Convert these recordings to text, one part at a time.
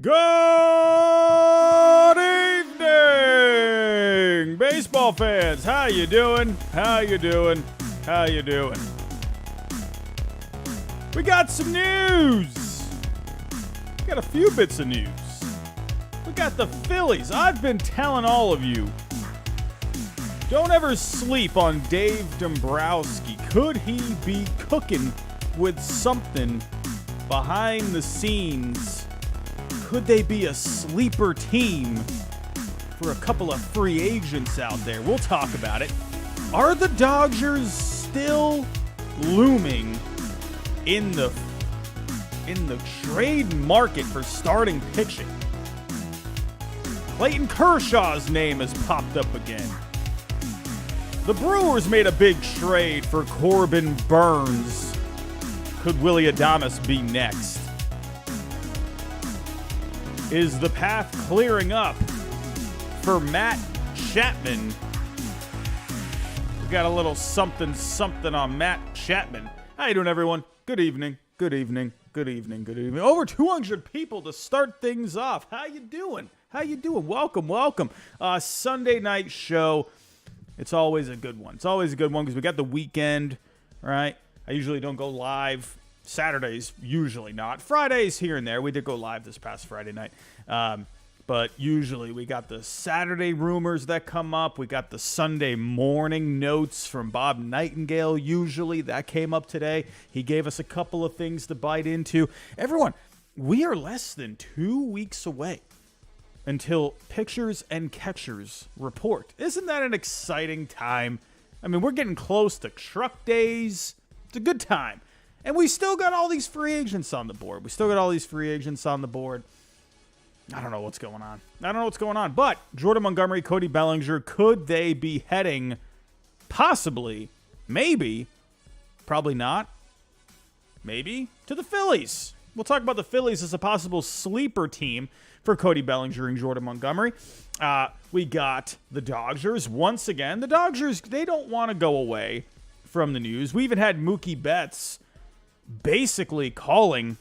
Good evening, baseball fans. How you doing? How you doing? How you doing? We got some news. We got a few bits of news. We got the Phillies. I've been telling all of you, don't ever sleep on Dave Dombrowski. Could he be cooking with something behind the scenes? Could they be a sleeper team for a couple of free agents out there? We'll talk about it. Are the Dodgers still looming in the trade market for starting pitching? Clayton Kershaw's name has popped up again. The Brewers made a big trade for Corbin Burns. Could Willie Adames be next? Is the path clearing up for Matt Chapman? We got a little something on Matt Chapman. How you doing, everyone? Good evening. Good evening. Good evening. Good evening. Over 200 people to start things off. How you doing? How you doing? Welcome, welcome. Sunday night show. It's always a good one. It's always a good one because we got the weekend, right? I usually don't go live. Saturdays, usually not. Fridays, here and there. We did go live this past Friday night. But usually we got the Saturday rumors that come up. We got the Sunday morning notes from Bob Nightingale. Usually that came up today. He gave us a couple of things to bite into. Everyone, we are less than 2 weeks away until pitchers and catchers report. Isn't that an exciting time? I mean, we're getting close to truck days. It's a good time. And we still got all these free agents on the board. I don't know what's going on. But Jordan Montgomery, Cody Bellinger, could they be heading possibly, maybe, probably not, maybe, to the Phillies? We'll talk about the Phillies as a possible sleeper team for Cody Bellinger and Jordan Montgomery. We got the Dodgers. Once again, the Dodgers, they don't want to go away from the news. We even had Mookie Betts basically calling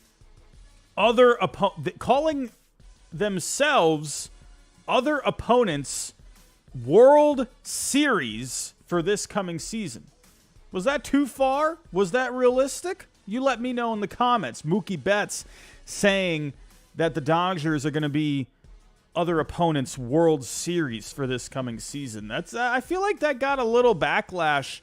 themselves other opponents' World Series for this coming season. Was that too far? Was that realistic? You let me know in the comments. Mookie Betts saying that the Dodgers are going to be other opponents' World Series for this coming season. I feel like that got a little backlash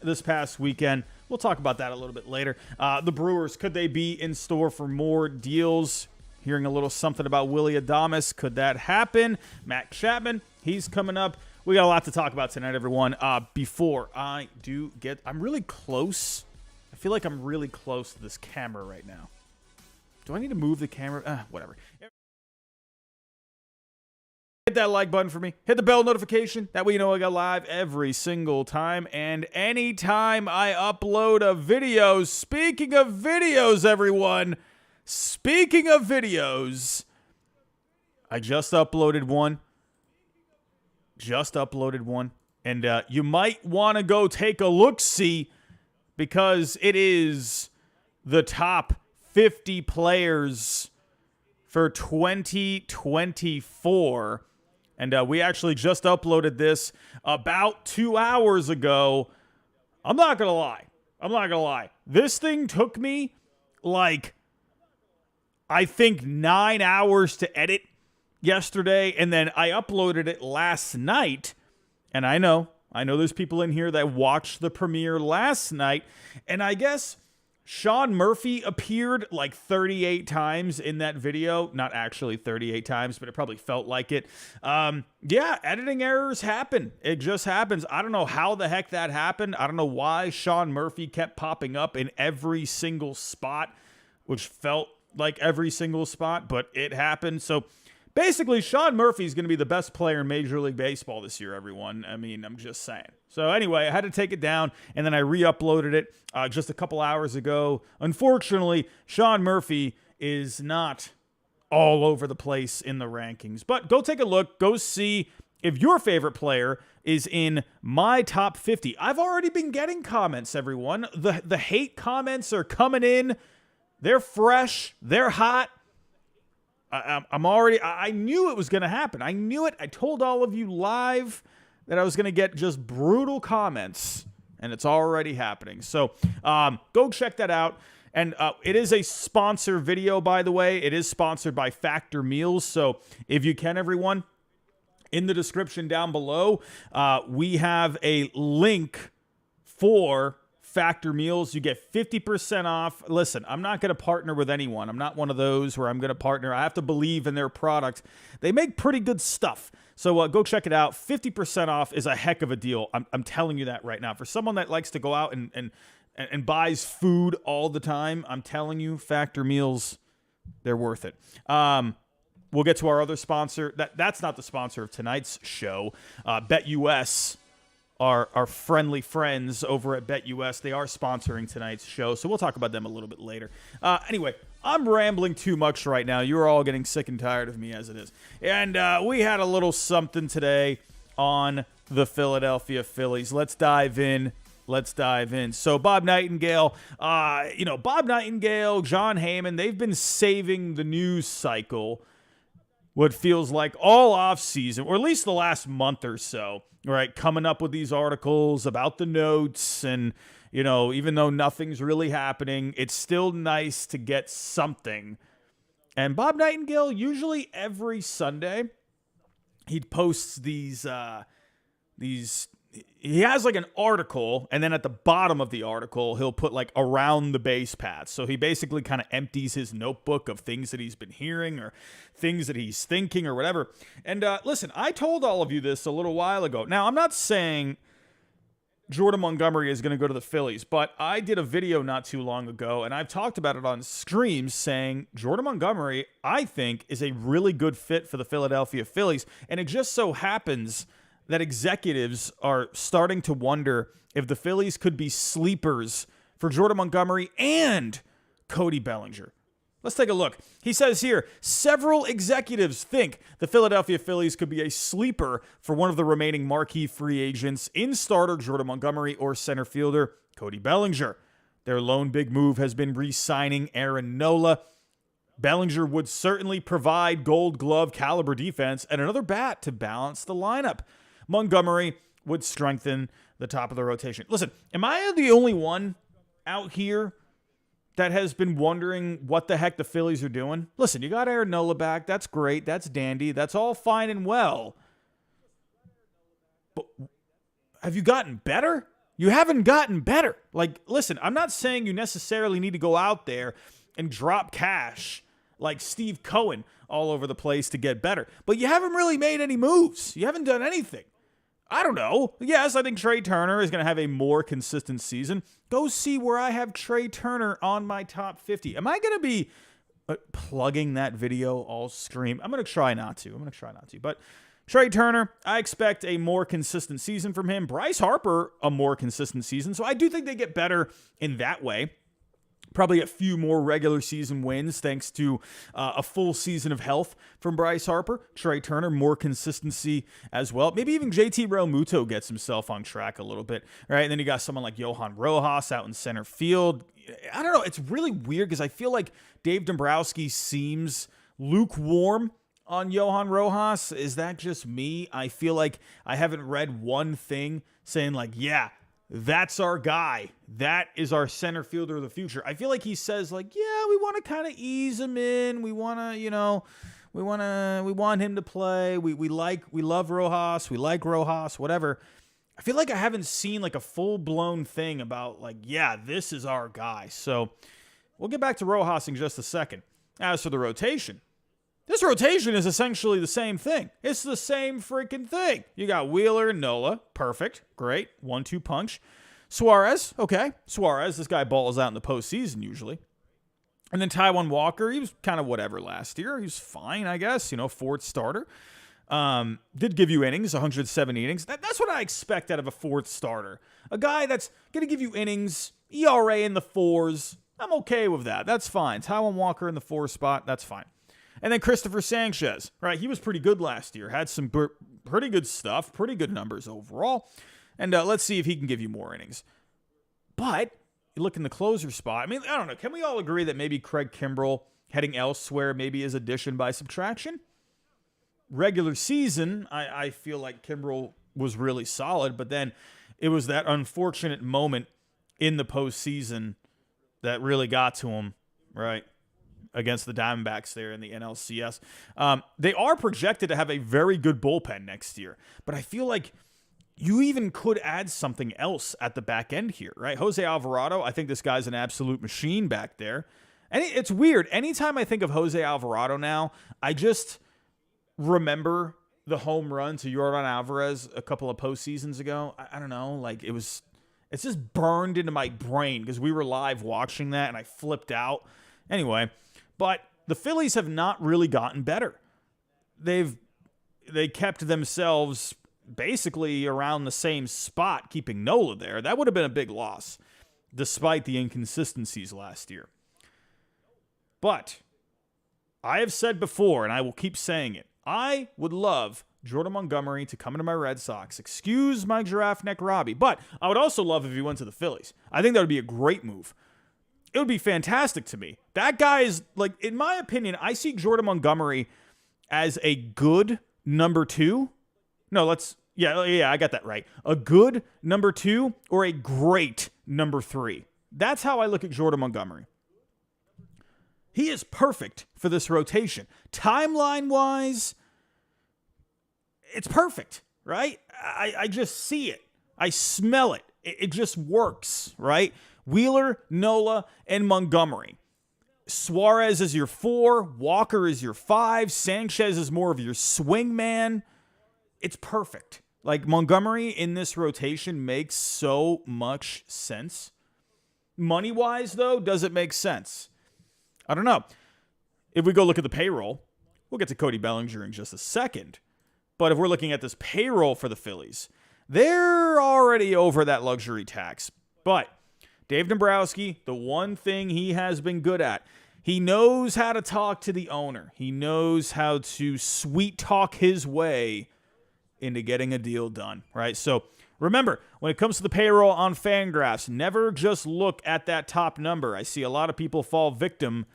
this past weekend. We'll talk about that a little bit later. The Brewers, could they be in store for more deals? Hearing a little something about Willie Adames. Could that happen? Matt Chapman, he's coming up. We got a lot to talk about tonight, everyone. Before I do I'm really close. I feel like I'm really close to this camera right now. Do I need to move the camera? Whatever. Hit that like button for me. Hit the bell notification. That way you know I go live every single time. And anytime I upload a video. Speaking of videos, everyone. Speaking of videos. I just uploaded one. And you might want to go take a look-see. Because it is the top 50 players for 2024. And we actually just uploaded this about 2 hours ago. I'm not going to lie. This thing took me I think 9 hours to edit yesterday. And then I uploaded it last night. And I know there's people in here that watched the premiere last night. And I guess Sean Murphy appeared 38 times in that video. Not actually 38 times, but it probably felt like it. Yeah, editing errors happen. It just happens. I don't know how the heck that happened. I don't know why Sean Murphy kept popping up in every single spot, which felt like every single spot, but it happened. So basically, Sean Murphy is going to be the best player in Major League Baseball this year, everyone. I mean, I'm just saying. So anyway, I had to take it down, and then I re-uploaded it just a couple hours ago. Unfortunately, Sean Murphy is not all over the place in the rankings. But go take a look. Go see if your favorite player is in my top 50. I've already been getting comments, everyone. The hate comments are coming in. They're fresh. They're hot. I knew it was going to happen. I knew it. I told all of you live that I was going to get just brutal comments, and it's already happening. So go check that out. And it is a sponsor video, by the way. It is sponsored by Factor Meals. So if you can, everyone, in the description down below, we have a link for Factor Meals. You get 50% off. Listen, I'm not going to partner with anyone. I'm not one of those where I'm going to partner. I have to believe in their product. They make pretty good stuff. So go check it out. 50% off is a heck of a deal. I'm telling you that right now. For someone that likes to go out and buys food all the time, I'm telling you, Factor Meals, they're worth it. We'll get to our other sponsor. That's not the sponsor of tonight's show. BetUS, our friendly friends over at BetUS, they are sponsoring tonight's show, so we'll talk about them a little bit later. Anyway, I'm rambling too much right now. You're all getting sick and tired of me as it is. And we had a little something today on the Philadelphia Phillies. Let's dive in. So Bob Nightingale, Bob Nightingale, John Heyman, they've been saving the news cycle what feels like all off season, or at least the last month or so, right? Coming up with these articles about the notes, and, even though nothing's really happening, it's still nice to get something. And Bob Nightingale, usually every Sunday, he posts these he has like an article, and then at the bottom of the article, he'll put like around the base paths. So he basically kind of empties his notebook of things that he's been hearing or things that he's thinking or whatever. And listen, I told all of you this a little while ago. Now, I'm not saying Jordan Montgomery is going to go to the Phillies, but I did a video not too long ago, and I've talked about it on streams, saying Jordan Montgomery, I think, is a really good fit for the Philadelphia Phillies. And it just so happens that executives are starting to wonder if the Phillies could be sleepers for Jordan Montgomery and Cody Bellinger. Let's take a look. He says here, several executives think the Philadelphia Phillies could be a sleeper for one of the remaining marquee free agents in starter Jordan Montgomery or center fielder Cody Bellinger. Their lone big move has been re-signing Aaron Nola. Bellinger would certainly provide Gold Glove caliber defense and another bat to balance the lineup. Montgomery would strengthen the top of the rotation. Listen, am I the only one out here that has been wondering what the heck the Phillies are doing? Listen, you got Aaron Nola back. That's great. That's dandy. That's all fine and well. But have you gotten better? You haven't gotten better. Like, listen, I'm not saying you necessarily need to go out there and drop cash like Steve Cohen all over the place to get better. But you haven't really made any moves. You haven't done anything. I don't know. Yes, I think Trey Turner is going to have a more consistent season. Go see where I have Trey Turner on my top 50. Am I going to be plugging that video all stream? I'm going to try not to. But Trey Turner, I expect a more consistent season from him. Bryce Harper, a more consistent season. So I do think they get better in that way. Probably a few more regular season wins thanks to a full season of health from Bryce Harper. Trey Turner, more consistency as well. Maybe even JT Realmuto gets himself on track a little bit. Right? And then you got someone like Johan Rojas out in center field. I don't know. It's really weird because I feel like Dave Dombrowski seems lukewarm on Johan Rojas. Is that just me? I feel like I haven't read one thing saying like, yeah, that's our guy. That is our center fielder of the future. I feel like he says like, yeah, we want to kind of ease him in. We want to, we want him to play. We love Rojas. We like Rojas, whatever. I feel like I haven't seen like a full-blown thing about like, yeah, this is our guy. So we'll get back to Rojas in just a second. As for the rotation, this rotation is essentially the same thing. It's the same freaking thing. You got Wheeler and Nola. Perfect. Great. 1-2 punch. Suarez. Okay. Suarez, this guy balls out in the postseason usually. And then Taijuan Walker, he was kind of whatever last year. He was fine, I guess. Fourth starter. Did give you innings, 170 innings. That's what I expect out of a fourth starter. A guy that's going to give you innings, ERA in the fours. I'm okay with that. That's fine. Taijuan Walker in the 4 spot. That's fine. And then Christopher Sanchez, right? He was pretty good last year. Had some pretty good stuff, pretty good numbers overall. And let's see if he can give you more innings. But you look in the closer spot. I mean, I don't know. Can we all agree that maybe Craig Kimbrell heading elsewhere, maybe is addition by subtraction. Regular season, I feel like Kimbrel was really solid, but then it was that unfortunate moment in the postseason that really got to him, right, against the Diamondbacks there in the NLCS. They are projected to have a very good bullpen next year, but I feel like you even could add something else at the back end here, right? Jose Alvarado, I think this guy's an absolute machine back there. And it's weird. Anytime I think of Jose Alvarado now, I just remember the home run to Yordan Alvarez a couple of postseasons ago. I don't know, like it's just burned into my brain because we were live watching that and I flipped out. Anyway, but the Phillies have not really gotten better. They kept themselves basically around the same spot, keeping Nola there. That would have been a big loss, despite the inconsistencies last year. But I have said before, and I will keep saying it, I would love Jordan Montgomery to come into my Red Sox. Excuse my giraffe neck Robbie, but I would also love if he went to the Phillies. I think that would be a great move. It would be fantastic to me. That guy is, like, in my opinion, I see Jordan Montgomery as a good number 2. No, I got that right. A good number 2 or a great number 3. That's how I look at Jordan Montgomery. He is perfect for this rotation. Timeline-wise, it's perfect, right? I just see it. I smell it. It just works, right? Wheeler, Nola, and Montgomery. Suarez is your 4. Walker is your 5. Sanchez is more of your swing man. It's perfect. Like, Montgomery in this rotation makes so much sense. Money-wise, though, does it make sense? I don't know. If we go look at the payroll, we'll get to Cody Bellinger in just a second. But if we're looking at this payroll for the Phillies, they're already over that luxury tax. But Dave Dombrowski, the one thing he has been good at, he knows how to talk to the owner. He knows how to sweet talk his way into getting a deal done, right? So remember, when it comes to the payroll on FanGraphs, never just look at that top number. I see a lot of people fall victim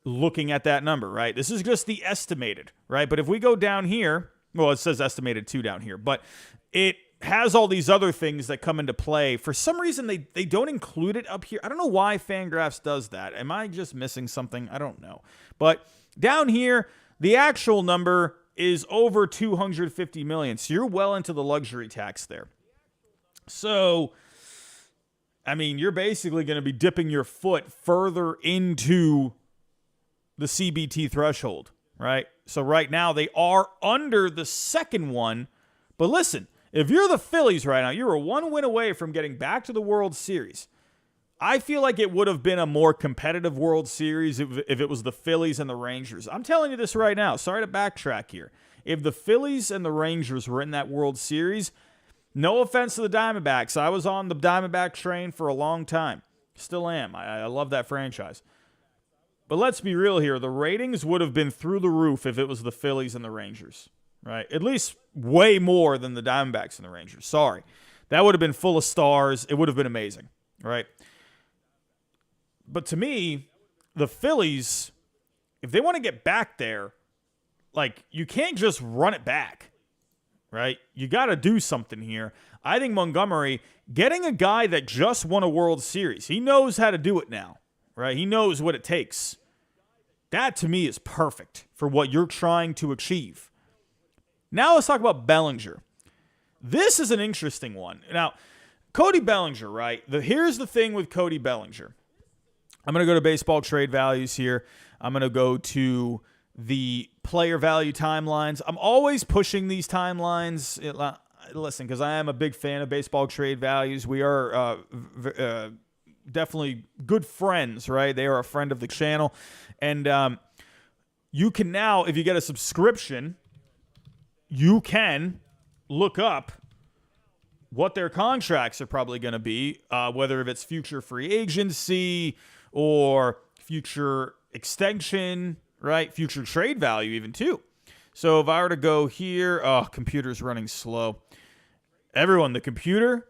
looking at that number, right? This is just the estimated, right? But if we go down here, well, it says estimated 2 down here, but it has all these other things that come into play. For some reason, they don't include it up here. I don't know why FanGraphs does that. Am I just missing something? I don't know. But down here, the actual number is over $250 million. So you're well into the luxury tax there. So, I mean, you're basically going to be dipping your foot further into the CBT threshold, right? So right now they are under the second one. But listen, if you're the Phillies right now, you're a 1 win away from getting back to the World Series. I feel like it would have been a more competitive World Series if it was the Phillies and the Rangers. I'm telling you this right now. Sorry to backtrack here. If the Phillies and the Rangers were in that World Series, no offense to the Diamondbacks. I was on the Diamondback train for a long time. Still am. I love that franchise. But let's be real here. The ratings would have been through the roof if it was the Phillies and the Rangers, right? At least way more than the Diamondbacks and the Rangers. Sorry. That would have been full of stars. It would have been amazing, right? But to me, the Phillies, if they want to get back there, like, you can't just run it back, right? You got to do something here. I think Montgomery, getting a guy that just won a World Series, he knows how to do it now, right? He knows what it takes. That, to me, is perfect for what you're trying to achieve. Now let's talk about Bellinger. This is an interesting one. Now, Cody Bellinger, right? Here's the thing with Cody Bellinger. I'm going to go to baseball trade values here. I'm going to go to the player value timelines. I'm always pushing these timelines. Listen, because I am a big fan of baseball trade values. We are definitely good friends, right? They are a friend of the channel. And you can now, if you get a subscription, you can look up what their contracts are probably going to be, whether if it's future free agency or future extension, right? Future trade value even too. So if I were to go here, computer's running slow. Everyone, the computer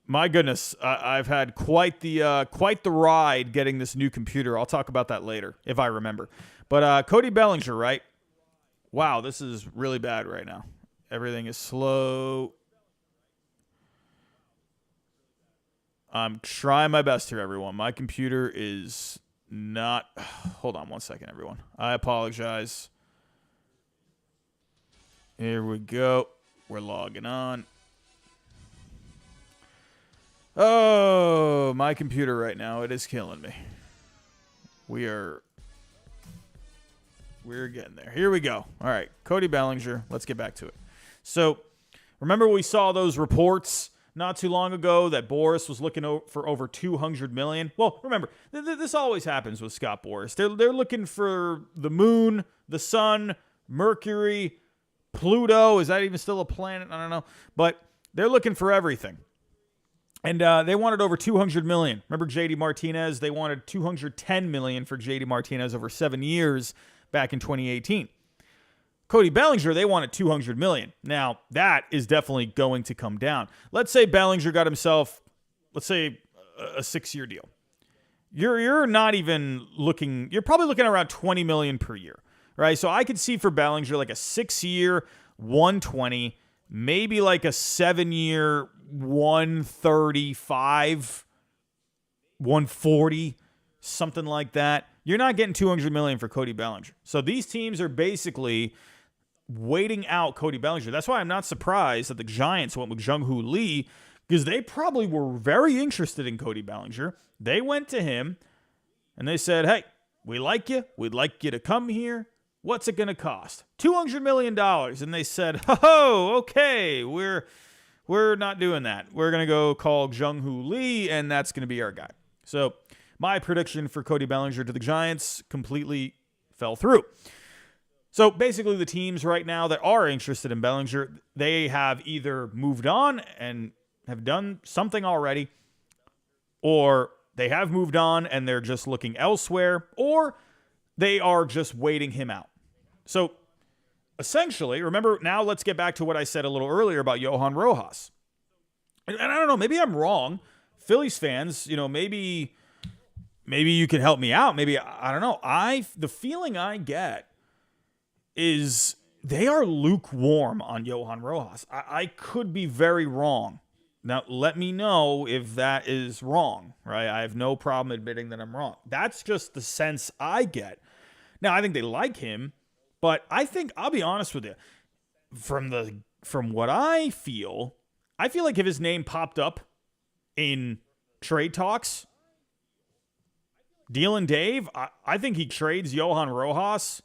My goodness, I've had quite the ride getting this new computer. I'll talk about that later if I remember. But Cody Bellinger, right? Wow, this is really bad right now. Everything is slow. I'm trying my best here, everyone. My computer is not... Hold on one second, everyone. I apologize. Here we go. We're logging on. Oh, my computer right now, it is killing me. We're getting there. Here we go. All right, Cody Bellinger. Let's get back to it. So, remember we saw those reports not too long ago that Boras was looking for over $200 million? Well, remember, this always happens with Scott Boras. They're looking for the moon, the sun, Mercury, Pluto. Is that even still a planet? I don't know. But they're looking for everything. And they wanted over $200 million. Remember JD Martinez? They wanted $210 million for JD Martinez over 7 years back in 2018. Cody Bellinger, they wanted $200 million. Now, that is definitely going to come down. Let's say Bellinger got himself, let's say, a 6-year deal. You're not even looking, you're probably looking around $20 million per year, right? So I could see for Bellinger like a 6-year, 120, maybe like a 7-year, 135, 140, something like that. You're not getting $200 million for Cody Bellinger. So these teams are basically waiting out Cody Bellinger. That's why I'm not surprised that the Giants went with Jung-Hoo Lee, because they probably were very interested in Cody Bellinger. They went to him and they said, hey, we like you. We'd like you to come here. What's it going to cost? $200 million. And they said, ho, okay, we're not doing that. We're going to go call Jung-Hoo Lee, and that's going to be our guy. So my prediction for Cody Bellinger to the Giants completely fell through. So basically the teams right now that are interested in Bellinger, they have either moved on and have done something already, or they have moved on and they're just looking elsewhere, or they are just waiting him out. So essentially, remember, now let's get back to what I said a little earlier about Johan Rojas. And I don't know, maybe I'm wrong. Phillies fans, maybe you can help me out. Maybe, I don't know. The feeling I get is they are lukewarm on Johan Rojas. I could be very wrong. Now, let me know if that is wrong, right? I have no problem admitting that I'm wrong. That's just the sense I get. Now, I think they like him, but I think, I'll be honest with you, from what I feel like if his name popped up in trade talks, Deal and Dave, I think he trades Johan Rojas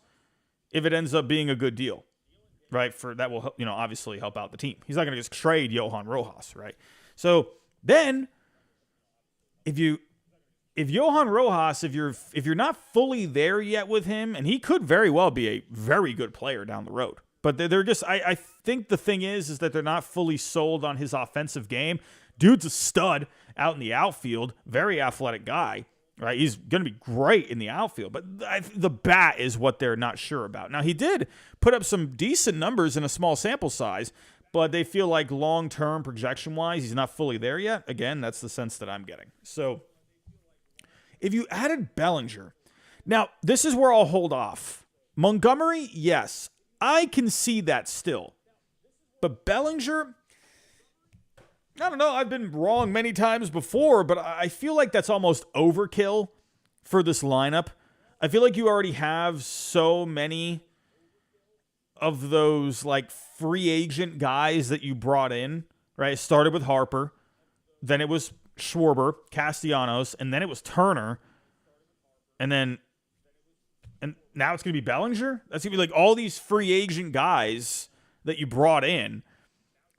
if it ends up being a good deal, right? For that will, obviously help out the team. He's not going to just trade Johan Rojas, right? So then, if Johan Rojas, if you're not fully there yet with him, and he could very well be a very good player down the road, but they're just, I think the thing is that they're not fully sold on his offensive game. Dude's a stud out in the outfield, very athletic guy. Right, he's going to be great in the outfield, but the bat is what they're not sure about. Now, he did put up some decent numbers in a small sample size, but they feel like long-term projection-wise, he's not fully there yet. Again, that's the sense that I'm getting. So, if you added Bellinger, now, this is where I'll hold off. Montgomery, yes, I can see that still. But Bellinger, I don't know, I've been wrong many times before, but I feel like that's almost overkill for this lineup. I feel like you already have so many of those like free agent guys that you brought in, right? It started with Harper, then it was Schwarber, Castellanos, and then it was Turner, and now it's going to be Bellinger? That's going to be like all these free agent guys that you brought in.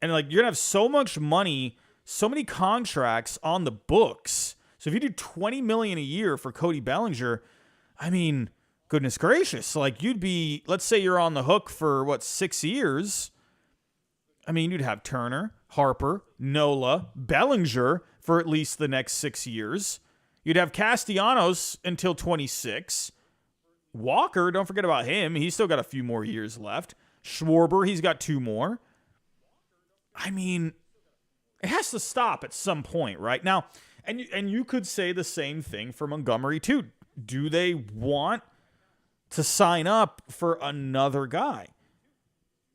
And like you're going to have so much money, so many contracts on the books. So if you do $20 million a year for Cody Bellinger, I mean, goodness gracious, like you'd be, let's say you're on the hook for 6 years. I mean, you'd have Turner, Harper, Nola, Bellinger for at least the next 6 years. You'd have Castellanos until 26. Walker, don't forget about him. He's still got a few more years left. Schwarber, he's got 2 more. I mean, It has to stop at some point, right? Now, and you could say the same thing for Montgomery too. Do they want to sign up for another guy?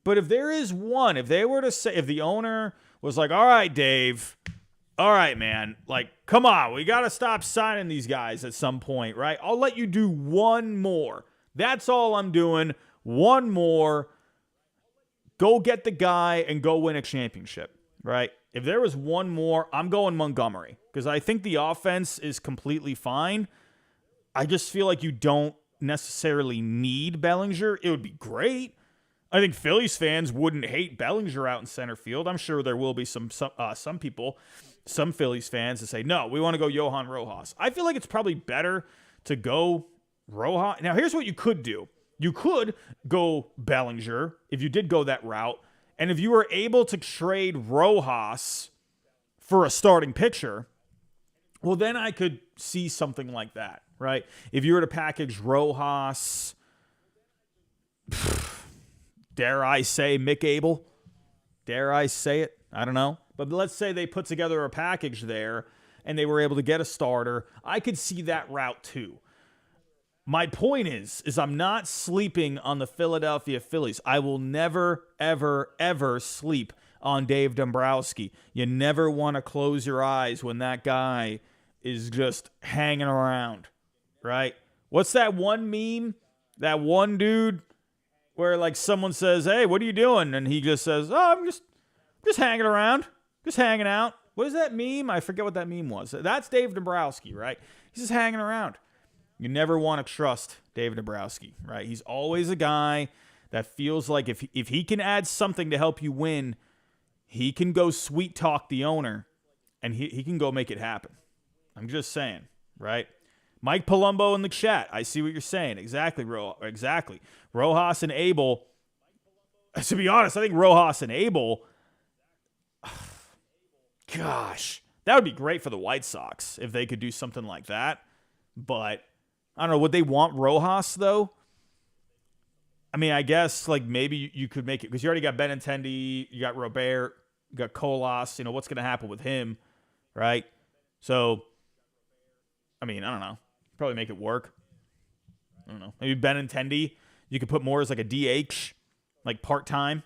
But if there is one, if they were to say, if the owner was like, all right, Dave, all right, man, like, come on, we got to stop signing these guys at some point, right? I'll let you do one more. That's all I'm doing. One more. Go get the guy and go win a championship, right? If there was one more, I'm going Montgomery because I think the offense is completely fine. I just feel like you don't necessarily need Bellinger. It would be great. I think Phillies fans wouldn't hate Bellinger out in center field. I'm sure there will be some people, some Phillies fans that say, no, we want to go Johan Rojas. I feel like it's probably better to go Rojas. Now, here's what you could do. You could go Bellinger if you did go that route. And if you were able to trade Rojas for a starting pitcher, well, then I could see something like that, right? If you were to package Rojas, dare I say Mick Abel? Dare I say it? I don't know. But let's say they put together a package there and they were able to get a starter. I could see that route too. My point is I'm not sleeping on the Philadelphia Phillies. I will never, ever, ever sleep on Dave Dombrowski. You never want to close your eyes when that guy is just hanging around, right? What's that one meme? That one dude where like someone says, hey, what are you doing? And he just says, oh, I'm just hanging around, just hanging out. What is that meme? I forget what that meme was. That's Dave Dombrowski, right? He's just hanging around. You never want to trust Dave Dombrowski, right? He's always a guy that feels like if he can add something to help you win, he can go sweet talk the owner, and he can go make it happen. I'm just saying, right? Mike Palumbo in the chat. I see what you're saying. Exactly, exactly. Rojas and Abel. To be honest, I think Rojas and Abel, gosh, that would be great for the White Sox if they could do something like that. But I don't know. Would they want Rojas, though? I mean, I guess like maybe you could make it because you already got Benintendi, you got Robert, you got Colas. You know, what's going to happen with him, right? So, I mean, I don't know. Probably make it work. I don't know. Maybe Benintendi, you could put more as like a DH, like part-time,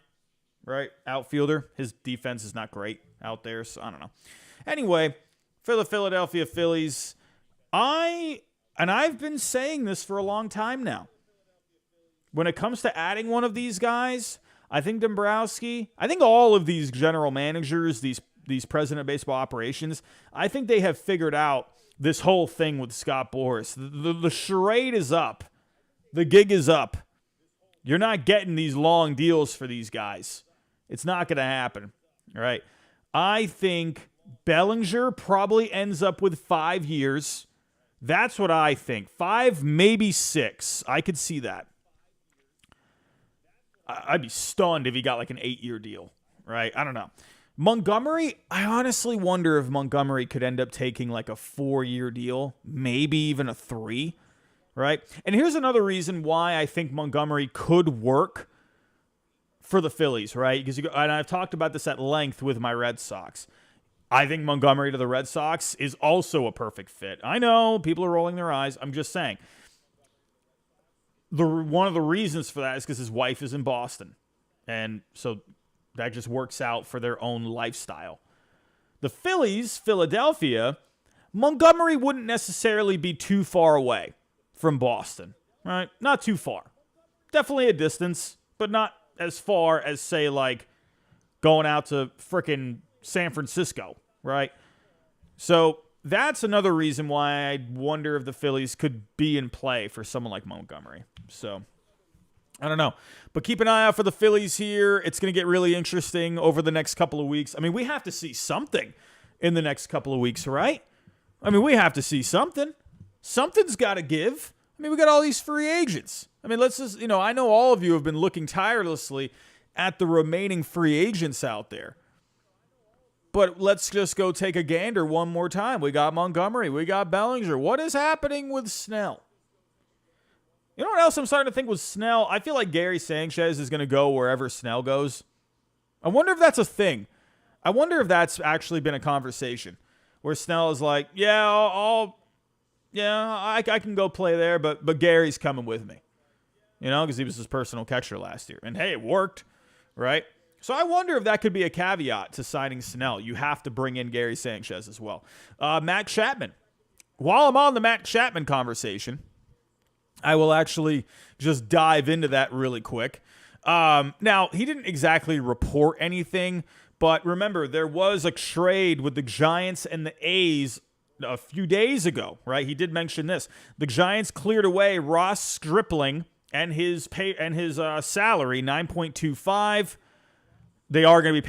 right? Outfielder. His defense is not great out there, so I don't know. Anyway, for the Philadelphia Phillies, I've been saying this for a long time now. When it comes to adding one of these guys, I think Dombrowski, I think all of these general managers, these president of baseball operations, I think they have figured out this whole thing with Scott Boras. The charade is up. The gig is up. You're not getting these long deals for these guys. It's not going to happen. All right. I think Bellinger probably ends up with 5 years. That's what I think. 5, maybe 6. I could see that. I'd be stunned if he got like an 8-year deal, right? I don't know. Montgomery, I honestly wonder if Montgomery could end up taking like a 4-year deal, maybe even a 3, right? And here's another reason why I think Montgomery could work for the Phillies, right? Because and I've talked about this at length with my Red Sox. I think Montgomery to the Red Sox is also a perfect fit. I know people are rolling their eyes. I'm just saying. One of the reasons for that is because his wife is in Boston. And so that just works out for their own lifestyle. The Phillies, Philadelphia, Montgomery wouldn't necessarily be too far away from Boston, right? Not too far. Definitely a distance, but not as far as, say, like going out to frickin' San Francisco, right? So that's another reason why I wonder if the Phillies could be in play for someone like Montgomery. So I don't know. But keep an eye out for the Phillies here. It's going to get really interesting over the next couple of weeks. I mean, we have to see something in the next couple of weeks, right? I mean, we have to see something. Something's got to give. I mean, we got all these free agents. I mean, let's just, I know all of you have been looking tirelessly at the remaining free agents out there. But let's just go take a gander one more time. We got Montgomery. We got Bellinger. What is happening with Snell? You know what else I'm starting to think with Snell? I feel like Gary Sanchez is going to go wherever Snell goes. I wonder if that's a thing. I wonder if that's actually been a conversation where Snell is like, yeah, I can go play there, but Gary's coming with me, because he was his personal catcher last year. And, hey, it worked, right? So I wonder if that could be a caveat to signing Snell. You have to bring in Gary Sanchez as well. Matt Chapman. While I'm on the Matt Chapman conversation, I will actually just dive into that really quick. Now, he didn't exactly report anything, but remember, there was a trade with the Giants and the A's a few days ago, right? He did mention this. The Giants cleared away Ross Stripling and his salary, $9.25. They are going to be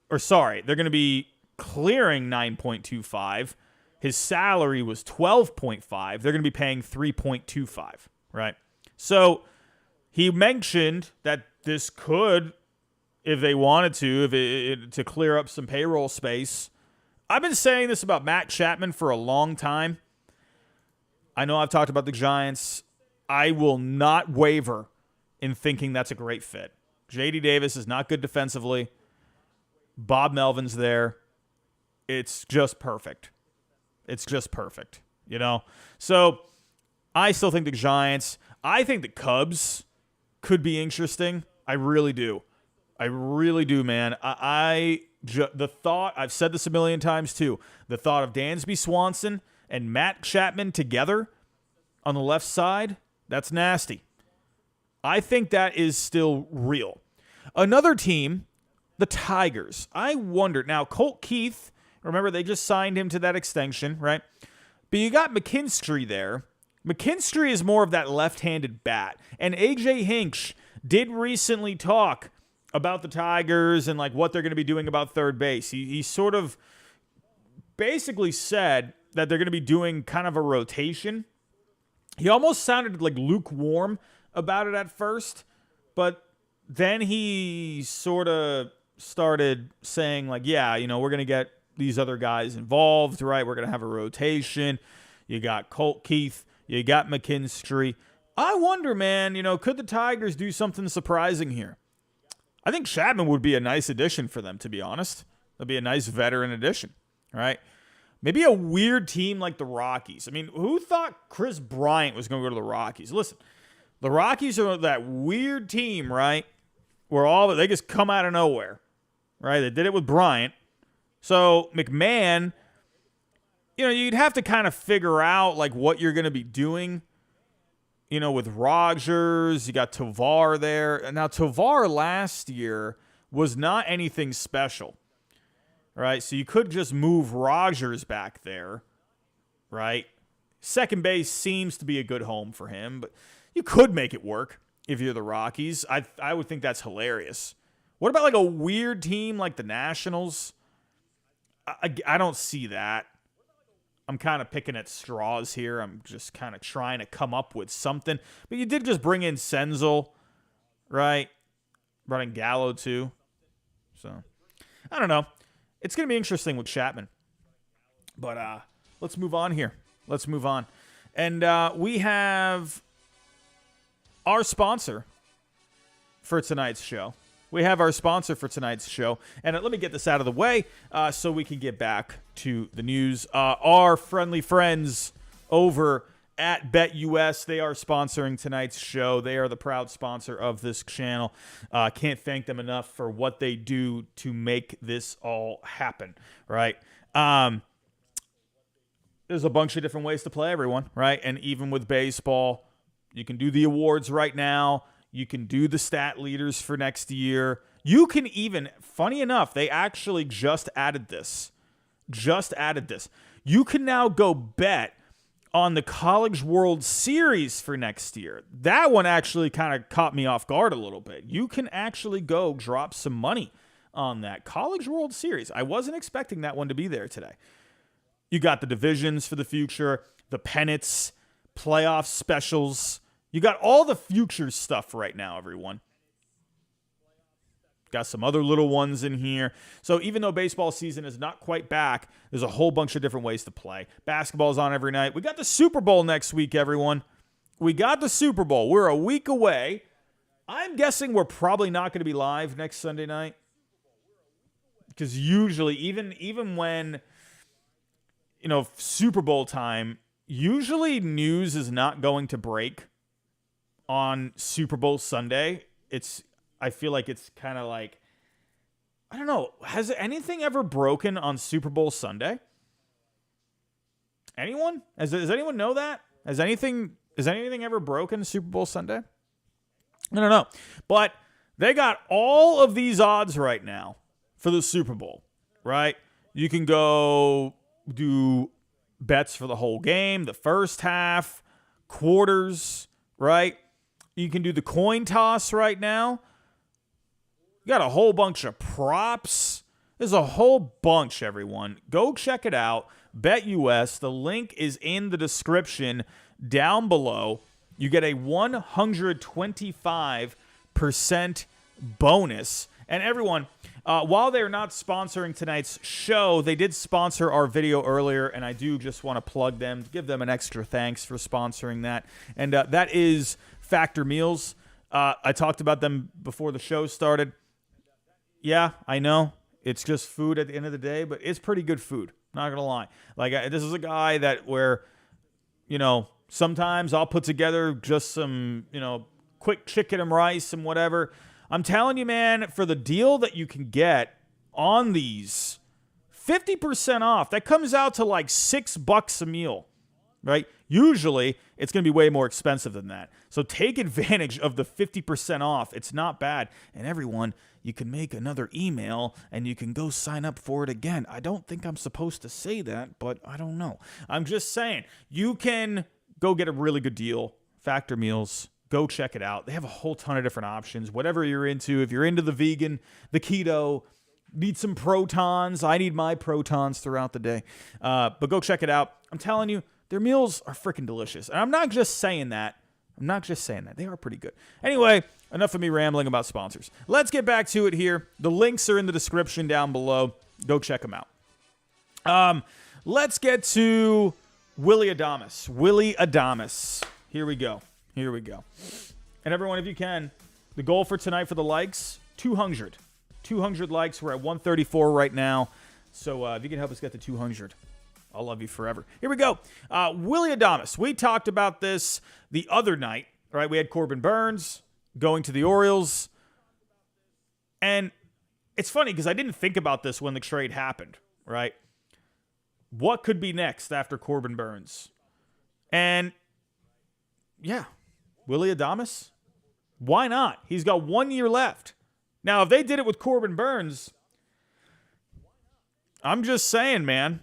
they're going to be clearing $9.25. His salary was $12.5. They're going to be paying $3.25, right? So he mentioned that this could, if they wanted to clear up some payroll space. I've been saying this about Matt Chapman for a long time. I know I've talked about the Giants. I will not waver in thinking that's a great fit. J.D. Davis is not good defensively. Bob Melvin's there. It's just perfect. So I still think the Giants. I think the Cubs could be interesting. I really do, man. The thought, I've said this a million times too, the thought of Dansby Swanson and Matt Chapman together on the left side, that's nasty. I think that is still real. Another team, the Tigers. I wonder, now Colt Keith, remember they just signed him to that extension, right? But you got McKinstry there. McKinstry is more of that left-handed bat. And A.J. Hinch did recently talk about the Tigers and like what they're going to be doing about third base. He sort of basically said that they're going to be doing kind of a rotation. He almost sounded like lukewarm about it at first, but then he sort of started saying like, yeah, we're going to get these other guys involved, right? We're going to have a rotation. You got Colt Keith. You got McKinstry. I wonder, man, could the Tigers do something surprising here? I think Chapman would be a nice addition for them, to be honest. That'd be a nice veteran addition, right? Maybe a weird team like the Rockies. I mean, who thought Chris Bryant was going to go to the Rockies? Listen, the Rockies are that weird team, right, where they just come out of nowhere, right? They did it with Bryant. So McMahon, you'd have to kind of figure out like what you're going to be doing. With Rogers, you got Tovar there. Now, Tovar last year was not anything special, right? So you could just move Rogers back there, right? Second base seems to be a good home for him, but you could make it work if you're the Rockies. I would think that's hilarious. What about like a weird team like the Nationals? I don't see that. I'm kind of picking at straws here. I'm just kind of trying to come up with something. But you did just bring in Senzel, right? Brought in Gallo, too. So, I don't know. It's going to be interesting with Chapman. But let's move on here. Let's move on. And we have our sponsor for tonight's show. And let me get this out of the way so we can get back to the news. Our friendly friends over at BetUS, they are sponsoring tonight's show. They are the proud sponsor of this channel. Can't thank them enough for what they do to make this all happen, right? There's a bunch of different ways to play, everyone, right? And even with baseball, you can do the awards right now. You can do the stat leaders for next year. You can even, funny enough, they actually just added this. You can now go bet on the College World Series for next year. That one actually kind of caught me off guard a little bit. You can actually go drop some money on that College World Series. I wasn't expecting that one to be there today. You got the divisions for the future, the pennants, playoff specials. You got all the future stuff right now, everyone. Got some other little ones in here. So even though baseball season is not quite back, there's a whole bunch of different ways to play. Basketball's on every night. We got the Super Bowl next week, everyone. We got the Super Bowl. We're a week away. I'm guessing we're probably not going to be live next Sunday night. Because usually, even when, Super Bowl time, usually news is not going to break on Super Bowl Sunday. I feel like it's kind of like, I don't know. Has anything ever broken on Super Bowl Sunday? Anyone? Does anyone know that? Has anything ever broken Super Bowl Sunday? I don't know. But they got all of these odds right now for the Super Bowl, right? You can go do bets for the whole game, the first half, quarters, right? You can do the coin toss right now. You got a whole bunch of props. There's a whole bunch, everyone. Go check it out. BetUS. The link is in the description down below. You get a 125% bonus. And everyone, while they're not sponsoring tonight's show, they did sponsor our video earlier, and I do just want to plug them, give them an extra thanks for sponsoring that. And that is Factor Meals. I talked about them before the show started. Yeah, I know. It's just food at the end of the day, but it's pretty good food. Not going to lie. Like, this is a guy where, sometimes I'll put together just some, quick chicken and rice and whatever. I'm telling you, man, for the deal that you can get on these, 50% off, that comes out to like $6 a meal, right? Usually, it's going to be way more expensive than that. So take advantage of the 50% off. It's not bad. And everyone, you can make another email and you can go sign up for it again. I don't think I'm supposed to say that, but I don't know. I'm just saying, you can go get a really good deal. Factor Meals. Go check it out. They have a whole ton of different options. Whatever you're into. If you're into the vegan, the keto, need some protons. I need my protons throughout the day. But go check it out. I'm telling you, their meals are freaking delicious. And I'm not just saying that. They are pretty good. Anyway, enough of me rambling about sponsors. Let's get back to it here. The links are in the description down below. Go check them out. Let's get to Willie Adames. Willie Adames. Here we go. And everyone, if you can, the goal for tonight for the likes, 200. 200 likes. We're at 134 right now. So if you can help us get to 200, I'll love you forever. Here we go. Willie Adames. We talked about this the other night, right? We had Corbin Burnes going to the Orioles. And it's funny because I didn't think about this when the trade happened, right? What could be next after Corbin Burnes? And yeah, Willie Adames, why not? He's got 1 year left. Now, if they did it with Corbin Burnes, I'm just saying, man.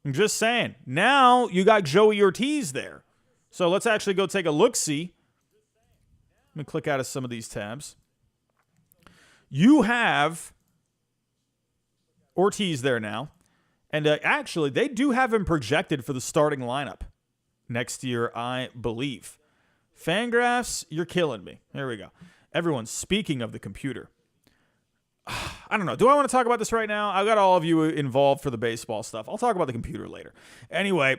I'm just saying. Now you got Joey Ortiz there. So let's actually go take a look-see. Let me click out of some of these tabs. You have Ortiz there now. And actually, they do have him projected for the starting lineup next year, I believe. Fangraphs, you're killing me. Here we go. Everyone, speaking of the computer, I don't know. Do I want to talk about this right now? I've got all of you involved for the baseball stuff. I'll talk about the computer later. Anyway,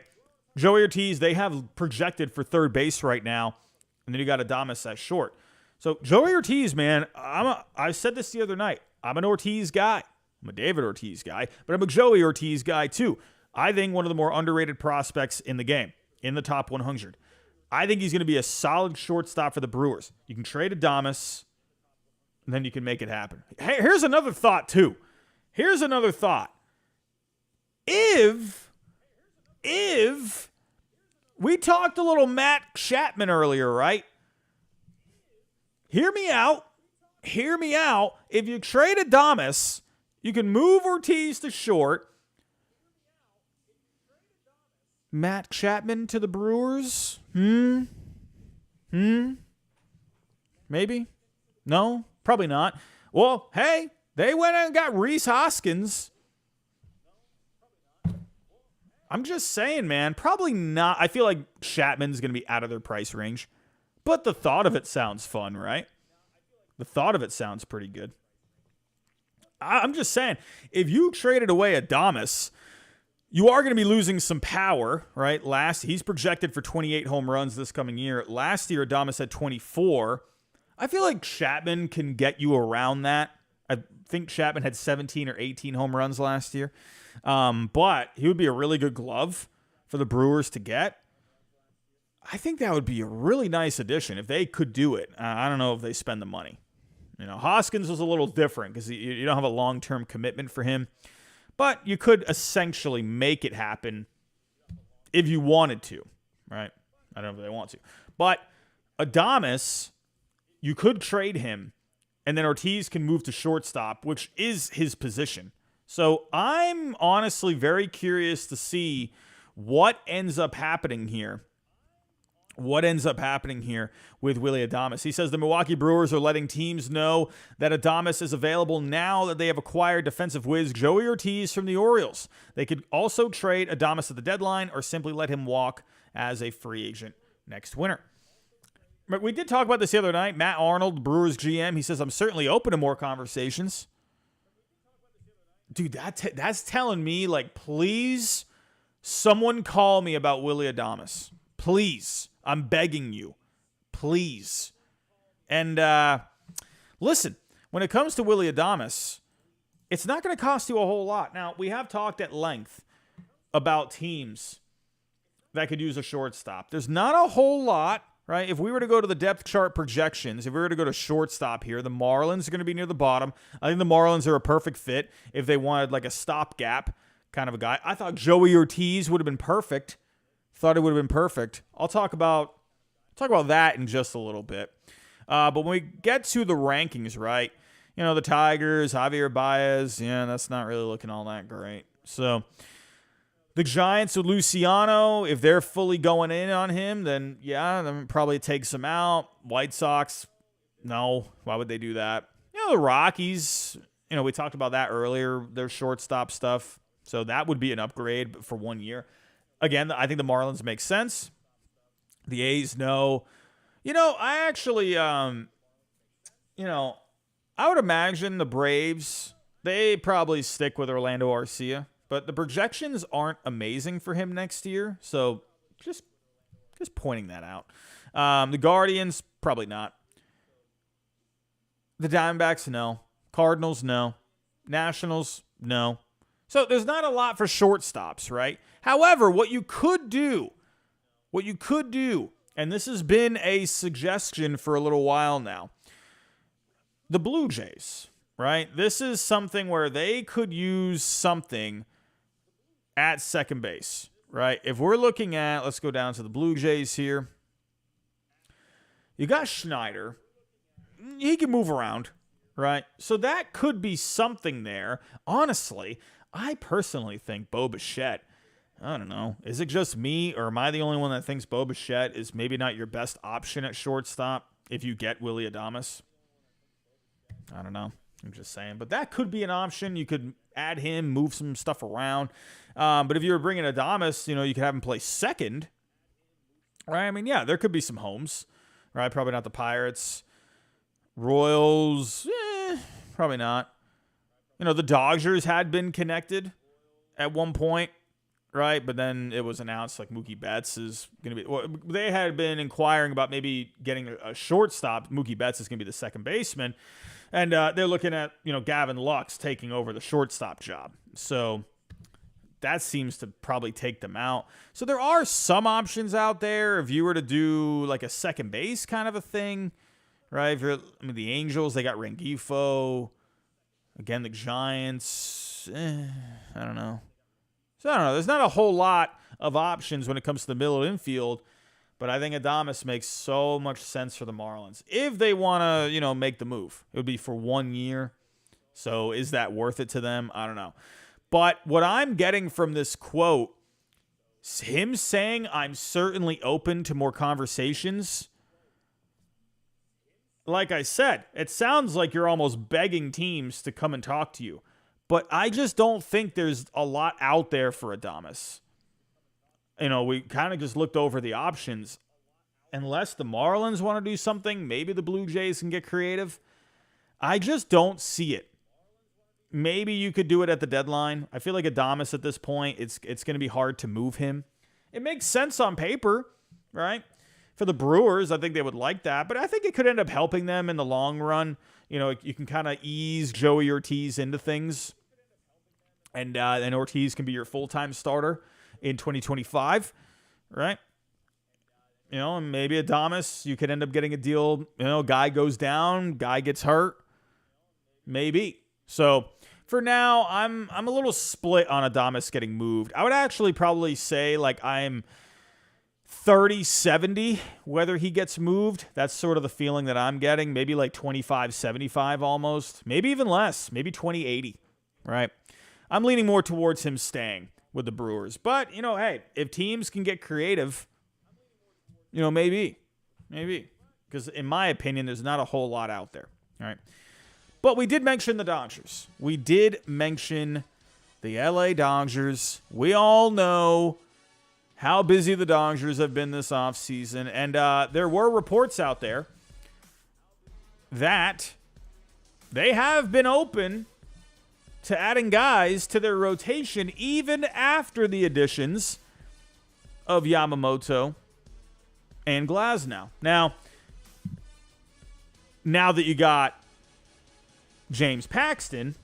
Joey Ortiz, they have projected for third base right now. And then you got Adames at short. So Joey Ortiz, man, I said this the other night. I'm an Ortiz guy. I'm a David Ortiz guy. But I'm a Joey Ortiz guy, too. I think one of the more underrated prospects in the game, in the top 100. I think he's going to be a solid shortstop for the Brewers. You can trade Adames, and then you can make it happen. Hey, here's another thought, too. If we talked a little Matt Chapman earlier, right? Hear me out. If you trade Adames, you can move Ortiz to short. Matt Chapman to the Brewers? Maybe? No? Probably not. Well, hey, they went and got Rhys Hoskins. I'm just saying, man, probably not. I feel like Chapman's going to be out of their price range. But the thought of it sounds fun, right? The thought of it sounds pretty good. I'm just saying, if you traded away Adames, you are going to be losing some power, right? He's projected for 28 home runs this coming year. Last year, Adames had 24. I feel like Chapman can get you around that think Chapman had 17 or 18 home runs last year. But he would be a really good glove for the Brewers to get. I think that would be a really nice addition if they could do it. I don't know if they spend the money. Hoskins was a little different because you don't have a long-term commitment for him. But you could essentially make it happen if you wanted to, right? I don't know if they want to. But Adames, you could trade him, and then Ortiz can move to shortstop, which is his position. So I'm honestly very curious to see what ends up happening here. What ends up happening here with Willie Adames? He says the Milwaukee Brewers are letting teams know that Adames is available now that they have acquired defensive whiz Joey Ortiz from the Orioles. They could also trade Adames at the deadline or simply let him walk as a free agent next winter. But we did talk about this the other night. Matt Arnold, Brewers GM, he says, I'm certainly open to more conversations. Dude, that's telling me, like, please, someone call me about Willie Adames. Please. I'm begging you. Please. And listen, when it comes to Willie Adames, it's not going to cost you a whole lot. Now, we have talked at length about teams that could use a shortstop. There's not a whole lot, right? If we were to go to the depth chart projections, if we were to go to shortstop here, the Marlins are going to be near the bottom. I think the Marlins are a perfect fit if they wanted like a stopgap kind of a guy. I thought Joey Ortiz would have been perfect. Thought it would have been perfect. I'll talk about that in just a little bit. But when we get to the rankings, right, the Tigers, Javier Baez, that's not really looking all that great. So the Giants with Luciano, if they're fully going in on him, then probably takes him out. White Sox, no. Why would they do that? The Rockies, we talked about that earlier, their shortstop stuff. So that would be an upgrade for 1 year. Again, I think the Marlins make sense. The A's, no. I actually, I would imagine the Braves, they probably stick with Orlando Arcia, but the projections aren't amazing for him next year. So just pointing that out. The Guardians, probably not. The Diamondbacks, no. Cardinals, no. Nationals, no. So there's not a lot for shortstops, right? However, what you could do, and this has been a suggestion for a little while now, the Blue Jays, right? This is something where they could use something at second base, right? If we're looking at, let's go down to the Blue Jays here. You got Schneider. He can move around, right? So that could be something there. Honestly, I personally think Bo Bichette, I don't know. Is it just me, or am I the only one that thinks Bo Bichette is maybe not your best option at shortstop if you get Willie Adames? I don't know. I'm just saying. But that could be an option. You could add him, move some stuff around. But if you were bringing Adames, you could have him play second. Right? I mean, there could be some homes. Right? Probably not the Pirates. Royals, probably not. The Dodgers had been connected at one point, right? But then it was announced like Mookie Betts is going to be. Well, they had been inquiring about maybe getting a shortstop. Mookie Betts is going to be the second baseman, and they're looking at Gavin Lux taking over the shortstop job. So that seems to probably take them out. So there are some options out there if you were to do like a second base kind of a thing, right? The Angels, they got Rengifo. Again, the Giants, I don't know. So I don't know. There's not a whole lot of options when it comes to the middle infield, but I think Adames makes so much sense for the Marlins. If they want to, make the move, it would be for 1 year. So is that worth it to them? I don't know. But what I'm getting from this quote, him saying, I'm certainly open to more conversations. Like I said, it sounds like you're almost begging teams to come and talk to you. But I just don't think there's a lot out there for Adames. We kind of just looked over the options. Unless the Marlins want to do something, maybe the Blue Jays can get creative. I just don't see it. Maybe you could do it at the deadline. I feel like Adames at this point, it's going to be hard to move him. It makes sense on paper, right? For the Brewers, I think they would like that, but I think it could end up helping them in the long run. you can kind of ease Joey Ortiz into things. And Ortiz can be your full-time starter in 2025, right? And maybe Adames, you could end up getting a deal. Guy goes down, guy gets hurt, maybe. So for now, I'm a little split on Adames getting moved. I would actually probably say I'm 30-70 whether he gets moved. That's sort of the feeling that I'm getting. Maybe 25-75 almost, maybe even less, maybe 20-80, right? I'm leaning more towards him staying with the Brewers. But, hey, if teams can get creative, maybe. Because in my opinion, there's not a whole lot out there. All right. But we did mention the Dodgers. We did mention the LA Dodgers. We all know how busy the Dodgers have been this offseason. And there were reports out there that they have been open to adding guys to their rotation even after the additions of Yamamoto and Glasnow. Now that you got James Paxton,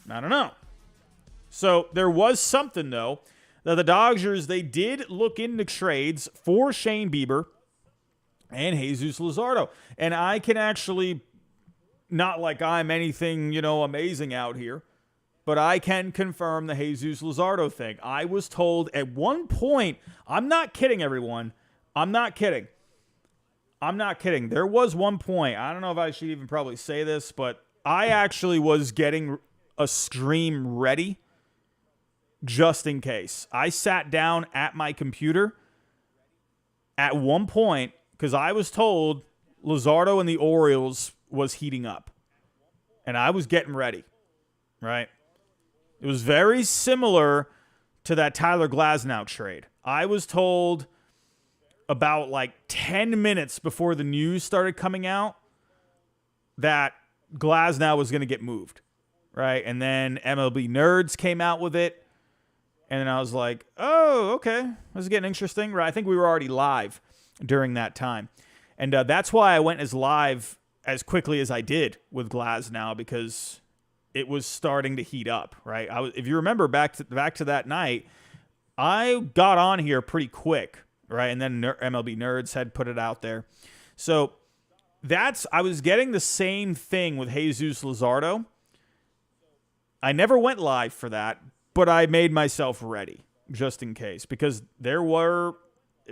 I don't know. So there was something, though, that the Dodgers, they did look into trades for Shane Bieber and Jesus Luzardo. And I can actually, not like I'm anything, amazing out here, but I can confirm the Jesus Luzardo thing. I was told at one point, I'm not kidding, everyone. I'm not kidding. There was one point, I don't know if I should even probably say this, but I actually was getting a stream ready just in case. I sat down at my computer at one point because I was told Luzardo and the Orioles was heating up. And I was getting ready, right? It was very similar to that Tyler Glasnow trade. I was told about 10 minutes before the news started coming out that Glasnow was going to get moved, right? And then MLB Nerds came out with it. And then I was like, oh, okay. This is getting interesting, right? I think we were already live during that time. And that's why I went as live as quickly as I did with Glasnow, because it was starting to heat up, right? If you remember back to that night, I got on here pretty quick, right? And then MLB Nerds had put it out there. So I was getting the same thing with Jesus Luzardo. I never went live for that, but I made myself ready just in case, because there were,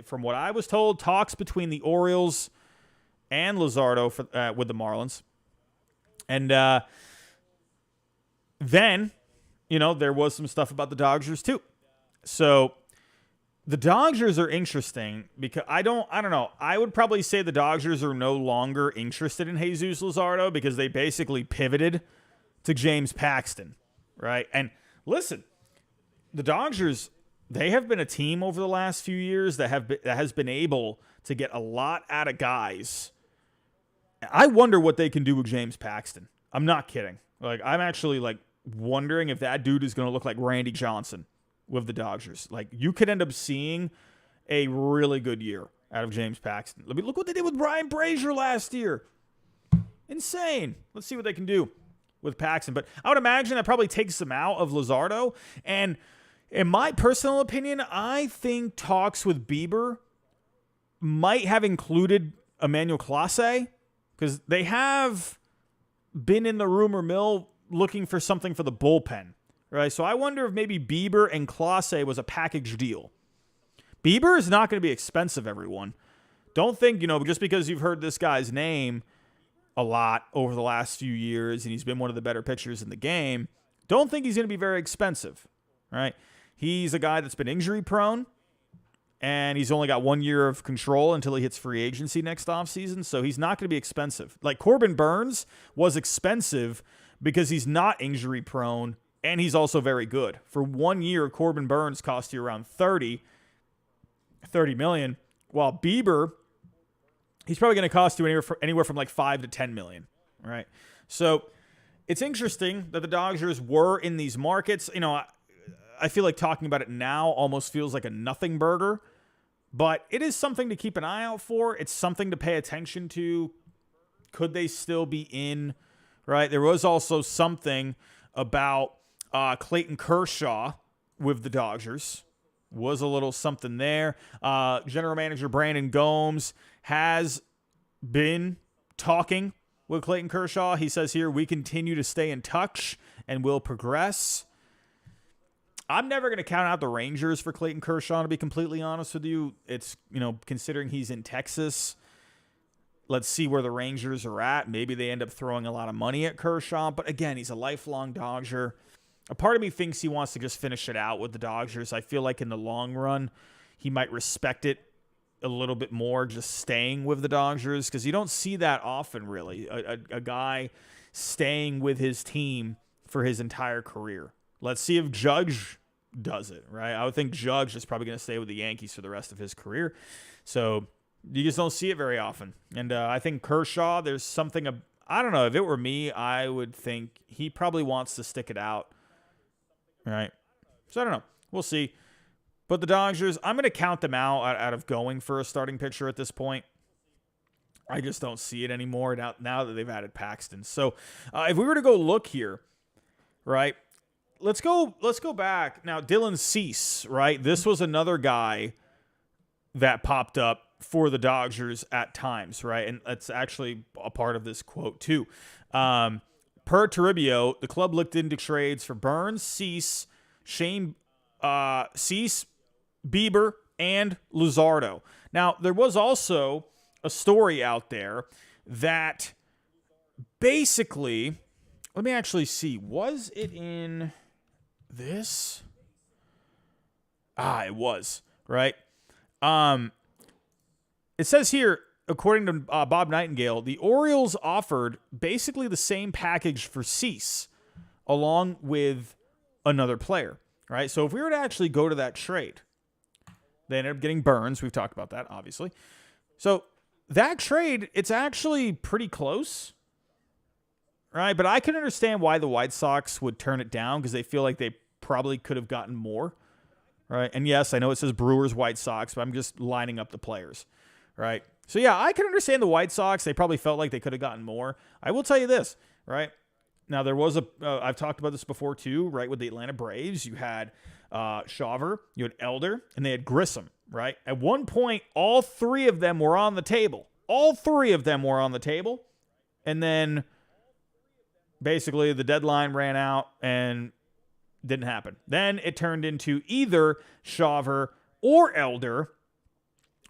from what I was told, talks between the Orioles and Luzardo with the Marlins. And then, there was some stuff about the Dodgers too. So the Dodgers are interesting because I don't know. I would probably say the Dodgers are no longer interested in Jesus Luzardo because they basically pivoted to James Paxton, right? And listen, the Dodgers, they have been a team over the last few years that has been able to get a lot out of guys. I wonder what they can do with James Paxton. I'm not kidding. I'm actually wondering if that dude is going to look like Randy Johnson with the Dodgers. You could end up seeing a really good year out of James Paxton. Look what they did with Brian Brazier last year. Insane. Let's see what they can do with Paxton. But I would imagine that probably takes them out of Luzardo. And in my personal opinion, I think talks with Bieber might have included Emmanuel Clase, because they have been in the rumor mill looking for something for the bullpen, right? So I wonder if maybe Bieber and Clase was a package deal. Bieber is not going to be expensive, everyone. Don't think, just because you've heard this guy's name a lot over the last few years and he's been one of the better pitchers in the game, don't think he's going to be very expensive, right? He's a guy that's been injury prone, and he's only got 1 year of control until he hits free agency next offseason, so he's not going to be expensive. Corbin Burns was expensive because he's not injury prone, and he's also very good. For 1 year, Corbin Burns cost you around $30 million, while Bieber, he's probably going to cost you anywhere from $5 to $10 million, right? So it's interesting that the Dodgers were in these markets. I feel like talking about it now almost feels like a nothing burger, but it is something to keep an eye out for. It's something to pay attention to Could they still be in, right? There was also something about Clayton Kershaw with the Dodgers. Was a little something there. General manager Brandon Gomes has been talking with Clayton Kershaw. He says here, we continue to stay in touch and will progress. I'm never going to count out the Rangers for Clayton Kershaw, to be completely honest with you. It's, considering he's in Texas, let's see where the Rangers are at. Maybe they end up throwing a lot of money at Kershaw. But again, he's a lifelong Dodger. A part of me thinks he wants to just finish it out with the Dodgers. I feel like in the long run, he might respect it a little bit more just staying with the Dodgers, because you don't see that often, really. A guy staying with his team for his entire career. Let's see if Judge does it, right? I would think Judge is probably going to stay with the Yankees for the rest of his career. So you just don't see it very often. And I think Kershaw, there's something, I don't know, if it were me, I would think he probably wants to stick it out, right? So I don't know. We'll see. But the Dodgers, I'm going to count them out of going for a starting pitcher at this point. I just don't see it anymore now that they've added Paxton. So if we were to go look here, right, let's go back. Now, Dylan Cease, right? This was another guy that popped up for the Dodgers at times, right? And that's actually a part of this quote, too. Per Toribio, the club looked into trades for Burns, Cease, Cease, Bieber, and Luzardo. Now, there was also a story out there that basically, let me actually see, was it in this? It was, right? It says here, according to Bob Nightingale, the Orioles offered basically the same package for Cease along with another player, right? So if we were to actually go to that trade, they ended up getting Burns. We've talked about that, obviously. So that trade, it's actually pretty close, right? But I can understand why the White Sox would turn it down, because they feel like they probably could have gotten more, right? And yes, I know it says Brewers, White Sox, but I'm just lining up the players, right? So yeah, I can understand the White Sox. They probably felt like they could have gotten more. I will tell you this, right? Now, there was I've talked about this before too, right? With the Atlanta Braves, you had Shawver, you had Elder, and they had Grissom, right? At one point, all three of them were on the table. And then basically the deadline ran out and didn't happen. Then it turned into either Shawver or Elder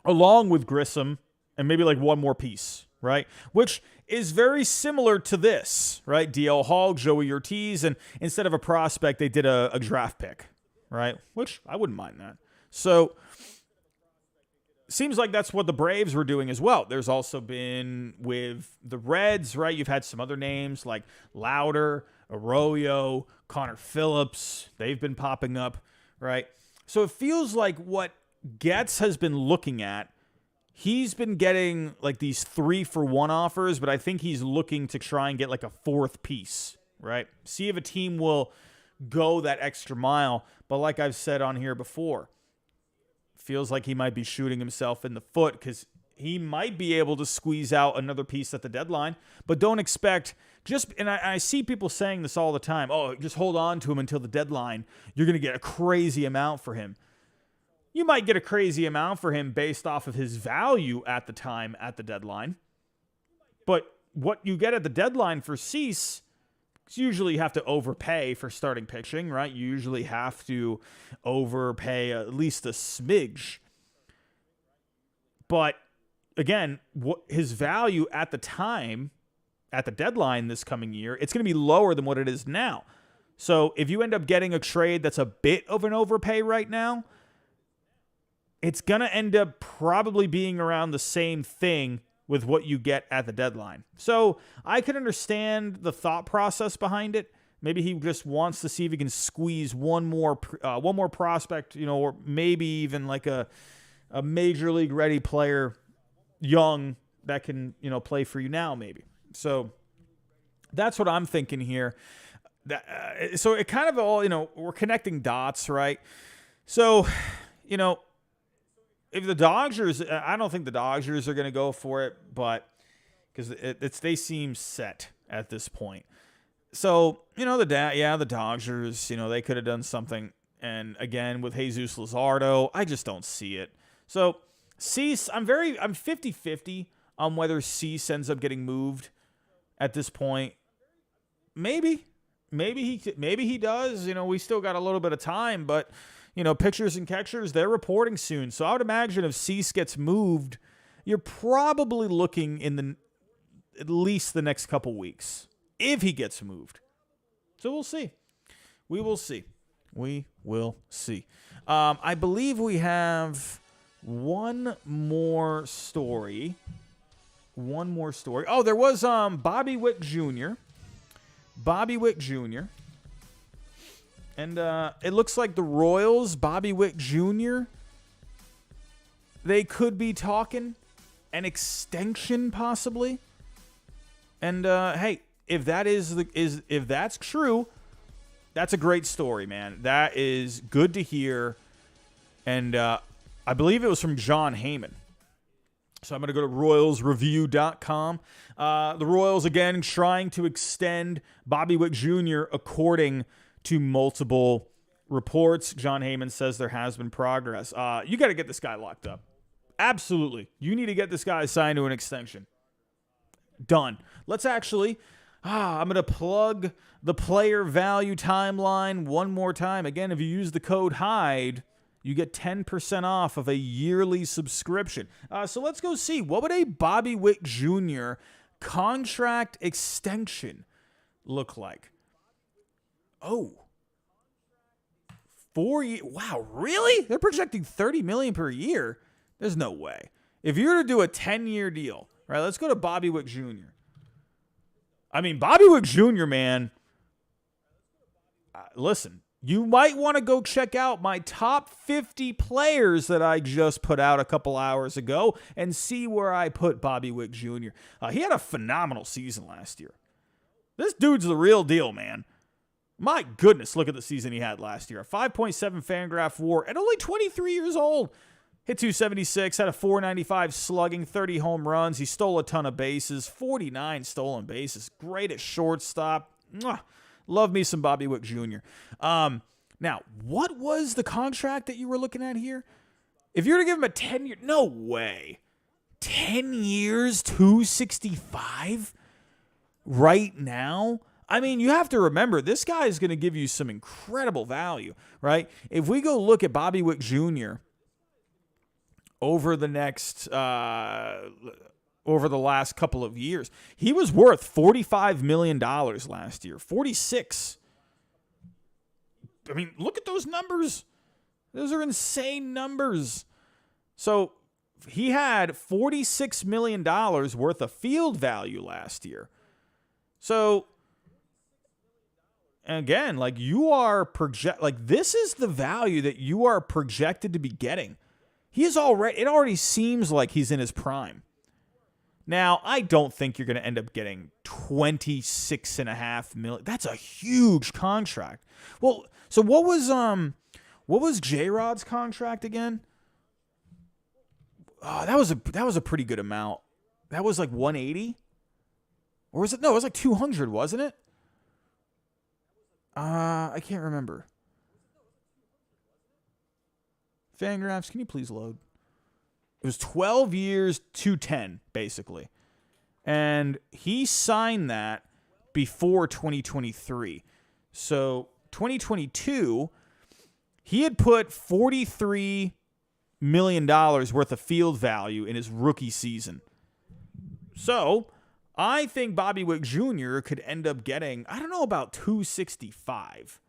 along with Grissom and maybe like one more piece, right? Which is very similar to this, right? DL Hall, Joey Ortiz, and instead of a prospect, they did a draft pick, right? Which I wouldn't mind that. So seems like that's what the Braves were doing as well. There's also been with the Reds, right? You've had some other names like Lauder, Arroyo, Connor Phillips. They've been popping up, right? So it feels like what Getz has been looking at, he's been getting like these 3-for-1 offers, but I think he's looking to try and get like a fourth piece, right? See if a team will go that extra mile. But like I've said on here before, feels like he might be shooting himself in the foot, because he might be able to squeeze out another piece at the deadline. But don't expect and I see people saying this all the time, oh, just hold on to him until the deadline. You're going to get a crazy amount for him. You might get a crazy amount for him based off of his value at the time at the deadline. But what you get at the deadline for Cease, usually you have to overpay for starting pitching, right? You usually have to overpay at least a smidge. But again, what his value at the time, at the deadline this coming year, it's going to be lower than what it is now. So if you end up getting a trade that's a bit of an overpay right now, it's going to end up probably being around the same thing with what you get at the deadline. So I can understand the thought process behind it. Maybe he just wants to see if he can squeeze one more prospect, or maybe even like a major league ready player, young, that can, play for you now maybe. So that's what I'm thinking here. So it kind of all, we're connecting dots, right? So, if the Dodgers, I don't think the Dodgers are going to go for it, but because they seem set at this point. So, the Dodgers, they could have done something. And again, with Jesus Luzardo, I just don't see it. So, Cease, I'm 50-50 on whether Cease ends up getting moved at this point. Maybe he does. We still got a little bit of time, but pitchers and catchers, they're reporting soon. So I would imagine if Cease gets moved, you're probably looking in at least the next couple weeks if he gets moved. So we'll see. We will see. I believe we have one more story. Oh, there was Bobby Witt Jr. And it looks like the Royals, Bobby Witt Jr., they could be talking an extension possibly. And hey, if that's true, that's a great story, man. That is good to hear. And I believe it was from John Heyman. So I'm going to go to RoyalsReview.com. The Royals, again, trying to extend Bobby Witt Jr. according to multiple reports. John Heyman says there has been progress. You got to get this guy locked up. Absolutely. You need to get this guy signed to an extension. Done. Let's actually... I'm going to plug the player value timeline one more time. Again, if you use the code HYDE, you get 10% off of a yearly subscription. So let's go see. What would a Bobby Witt Jr. contract extension look like? Oh. 4 years. Wow, really? They're projecting $30 million per year? There's no way. If you were to do a 10-year deal, right, let's go to Bobby Witt Jr. I mean, Bobby Witt Jr., man, listen, you might want to go check out my top 50 players that I just put out a couple hours ago and see where I put Bobby Witt Jr. He had a phenomenal season last year. This dude's the real deal, man. My goodness, look at the season he had last year. A 5.7 Fangraph WAR at only 23 years old. Hit 276, had a 495 slugging, 30 home runs. He stole a ton of bases, 49 stolen bases. Great at shortstop. Mwah. Love me some Bobby Witt Jr. Now, what was the contract that you were looking at here? If you were to give him a 10-year, no way. 10 years, 265 right now? I mean, you have to remember, this guy is going to give you some incredible value, right? If we go look at Bobby Witt Jr., over the last couple of years, he was worth $45 million last year. 46. I mean, look at those numbers. Those are insane numbers. So he had $46 million worth of field value last year. So again, like this is the value that you are projected to be getting. It already seems like he's in his prime. Now, I don't think you're going to end up getting $26.5 million. That's a huge contract. Well, so what was J-Rod's contract again? Oh, that was a pretty good amount. That was like 180? Or was it? No, it was like 200, wasn't it? I can't remember. Fangraphs, can you please load? It was 12 years, 210, basically. And he signed that before 2023. So 2022, he had put $43 million worth of field value in his rookie season. So I think Bobby Witt Jr. could end up getting, I don't know about 265.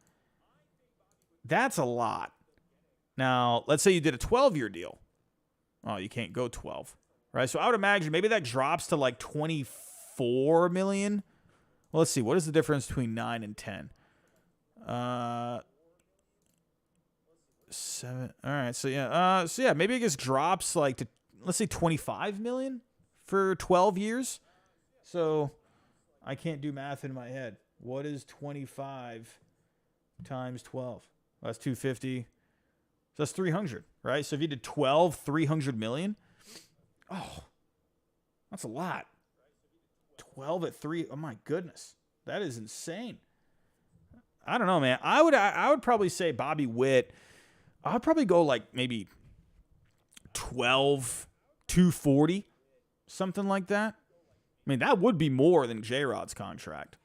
That's a lot. Now, let's say you did a 12-year deal. Oh, you can't go 12, right? So I would imagine maybe that drops to like $24 million. Well, let's see. What is the difference between 9 and 10? 7. All right. So yeah. Maybe it just drops like to, let's say, $25 million for 12 years. So I can't do math in my head. What is 25 times 12? Well, that's 250. So that's 300, right? So if you did 12, $300 million. Oh, that's a lot. 12 at 3. Oh my goodness. That is insane. I don't know, man. I would probably say Bobby Witt. I'd probably go like maybe 12, 240, something like that. I mean, that would be more than J-Rod's contract.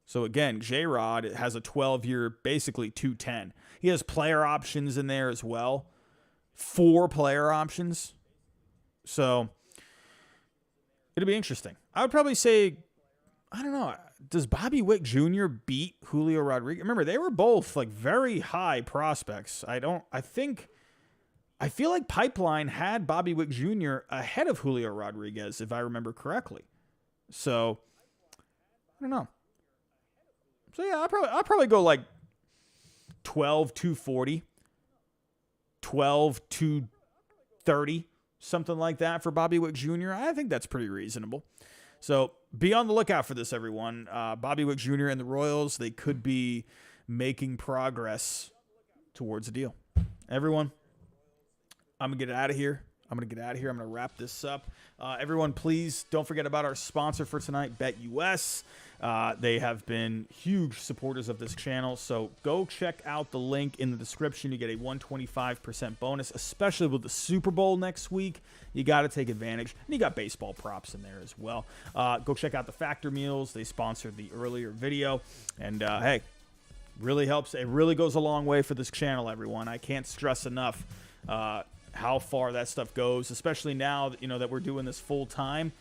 So again, J-Rod has a 12-year, basically 210. He has player options in there as well. 4 player options. So it'll be interesting. I would probably say, I don't know, does Bobby Witt Jr. beat Julio Rodriguez? Remember, they were both like very high prospects. I feel like Pipeline had Bobby Witt Jr. ahead of Julio Rodriguez, if I remember correctly. So I don't know. So yeah, I'll probably go like 12, 240, 12, 230, something like that for Bobby Witt Jr. I think that's pretty reasonable. So be on the lookout for this, everyone. Bobby Witt Jr. and the Royals, they could be making progress towards a deal. Everyone, I'm going to get out of here. I'm going to wrap this up. Everyone, please don't forget about our sponsor for tonight, BetUS. They have been huge supporters of this channel, so go check out the link in the description. You get a 125% bonus, especially with the Super Bowl next week. You got to take advantage. And you got baseball props in there as well. Go check out the Factor Meals. They sponsored the earlier video. And, hey, really helps. It really goes a long way for this channel, everyone. I can't stress enough how far that stuff goes, especially now that, that we're doing this full time.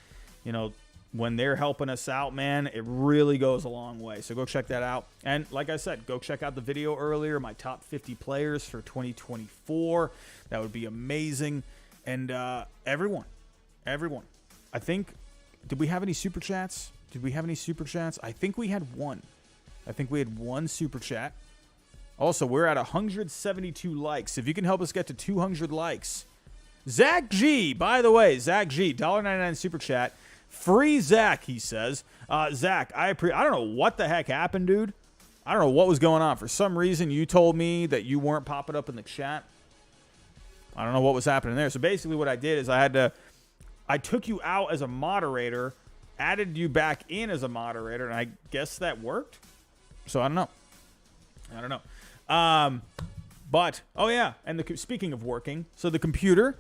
When they're helping us out, man, it really goes a long way. So go check that out. And like I said, go check out the video earlier, my top 50 players for 2024. That would be amazing. And everyone, I think, did we have any super chats? I think we had one. Super chat. Also, we're at 172 likes. If you can help us get to 200 likes. Zach G, by the way, $1.99 super chat. Free Zach, he says. Zach, I don't know what the heck happened, dude. I don't know what was going on. For some reason, you told me that you weren't popping up in the chat. I don't know what was happening there. So basically what I did is I took you out as a moderator, added you back in as a moderator, and I guess that worked. So I don't know. But, oh yeah, and speaking of working, so the computer,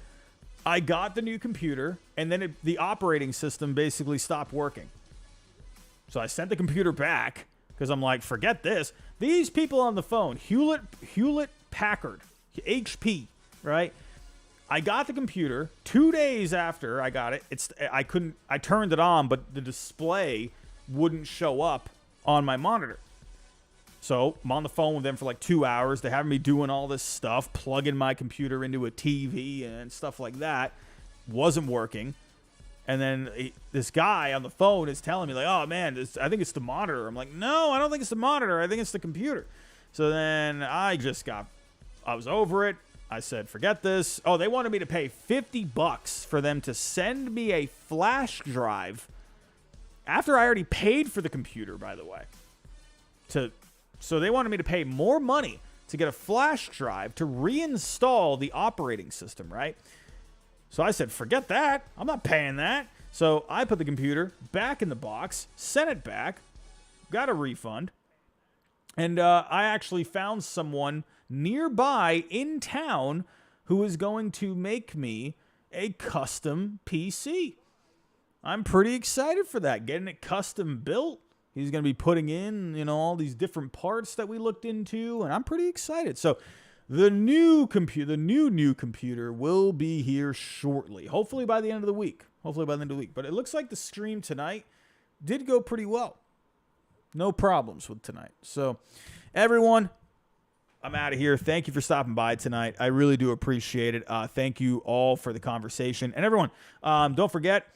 I got the new computer, and then the operating system basically stopped working. So I sent the computer back, because I'm like, forget this. These people on the phone, Hewlett Packard, HP, right? I got the computer 2 days after I got it. I turned it on, but the display wouldn't show up on my monitor. So I'm on the phone with them for like 2 hours. They're having me doing all this stuff, plugging my computer into a TV and stuff like that. Wasn't working. And then this guy on the phone is telling me like, oh man, I think it's the monitor. I'm like, no, I don't think it's the monitor. I think it's the computer. So then I was over it. I said, forget this. Oh, they wanted me to pay $50 for them to send me a flash drive after I already paid for the computer, by the way. So they wanted me to pay more money to get a flash drive to reinstall the operating system, right? So I said, forget that. I'm not paying that. So I put the computer back in the box, sent it back, got a refund, and I actually found someone nearby in town who is going to make me a custom PC. I'm pretty excited for that, getting it custom built. He's going to be putting in, all these different parts that we looked into, and I'm pretty excited. So the new computer will be here shortly, hopefully by the end of the week. But it looks like the stream tonight did go pretty well. No problems with tonight. So everyone, I'm out of here. Thank you for stopping by tonight. I really do appreciate it. Thank you all for the conversation. And everyone, don't forget,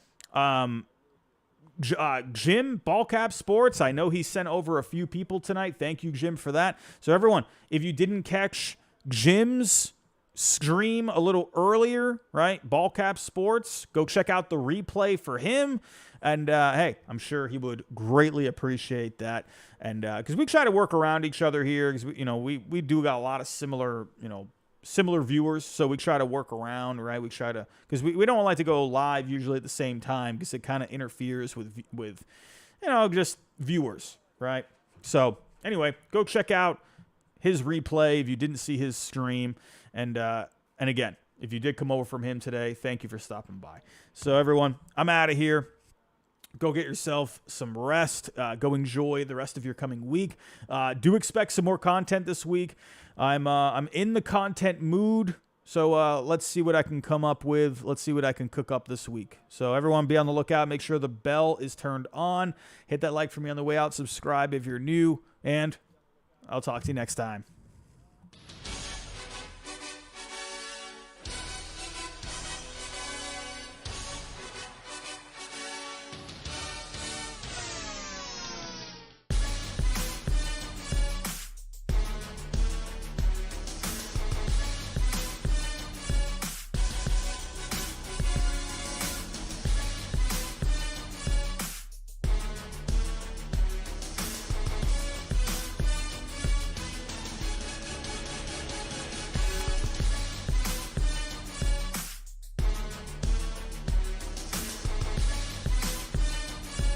Jim, Ballcap Sports, I know he sent over a few people tonight. Thank you, Jim, for that. So everyone, if you didn't catch Jim's stream a little earlier, right, Ballcap Sports, go check out the replay for him. And, hey, I'm sure he would greatly appreciate that. And because we try to work around each other here, because, we do got a lot of similar viewers, so we try to work around, right? We try to, because we don't like to go live usually at the same time, because it kind of interferes with just viewers, right? So anyway, go check out his replay if you didn't see his stream. And again, if you did come over from him today, thank you for stopping by. So everyone, I'm out of here. Go get yourself some rest. Go enjoy the rest of your coming week. Do expect some more content this week. I'm in the content mood. So let's see what I can come up with. Let's see what I can cook up this week. So everyone be on the lookout. Make sure the bell is turned on. Hit that like for me on the way out. Subscribe if you're new. And I'll talk to you next time.